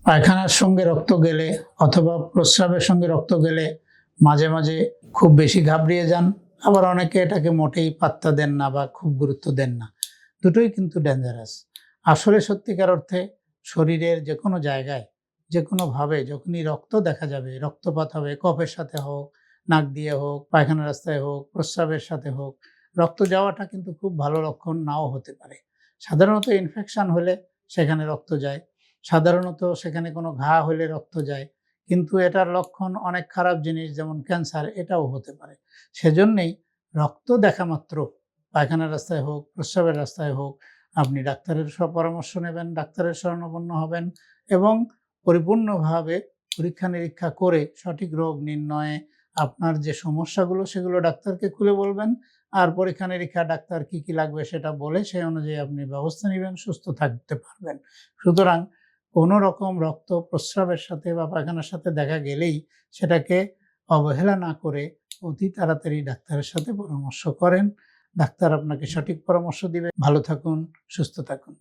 পায়খানার সঙ্গে রক্ত গেলে অথবা প্রস্রাবের সঙ্গে রক্ত গেলে মাঝে মাঝে খুব বেশি ঘাবড়িয়ে যান, আবার অনেকে এটাকে মোটেই পাত্তা দেন না বা খুব গুরুত্ব দেন না। দুটোই কিন্তু ডেঞ্জারাস। আসলে সত্যিকার অর্থে শরীরের যে কোনো জায়গায় যে কোনোভাবে যখনই রক্ত দেখা যাবে, রক্তপাত হবে, কফের সাথে হোক, নাক দিয়ে হোক, পায়খানা রাস্তায় হোক, প্রস্রাবের সাথে হোক, রক্ত যাওয়াটা কিন্তু খুব ভালো লক্ষণ নাও হতে পারে। সাধারণত ইনফেকশন হলে সেখানে রক্ত যায়, সাধারণত সেখানে কোনো ঘা হলে রক্ত যায়, কিন্তু এটার লক্ষণ অনেক খারাপ জিনিস যেমন ক্যান্সার, এটাও হতে পারে। সেজন্যেই রক্ত দেখা মাত্র পায়খানার রাস্তায় হোক, প্রস্রাবের রাস্তায় হোক, আপনি ডাক্তারের পরামর্শ নেবেন, ডাক্তারের শরণাপন্ন হবেন এবং পরিপূর্ণভাবে পরীক্ষা নিরীক্ষা করে সঠিক রোগ নির্ণয়ে আপনার যে সমস্যাগুলো সেগুলো ডাক্তারকে খুলে বলবেন, আর পরীক্ষা নিরীক্ষা ডাক্তার কি কি লাগবে সেটা বলে সেই অনুযায়ী আপনি ব্যবস্থা নেবেন, সুস্থ থাকতে পারবেন। সুতরাং কোনো রকম রক্ত প্রস্রাবের সাথে বা পায়খানার সাথে দেখা গেলেই সেটাকে অবহেলা না করে অতি তাড়াতাড়ি ডাক্তারের সাথে পরামর্শ করেন। ডাক্তার আপনাকে সঠিক পরামর্শ দিবে। ভালো থাকুন, সুস্থ থাকুন।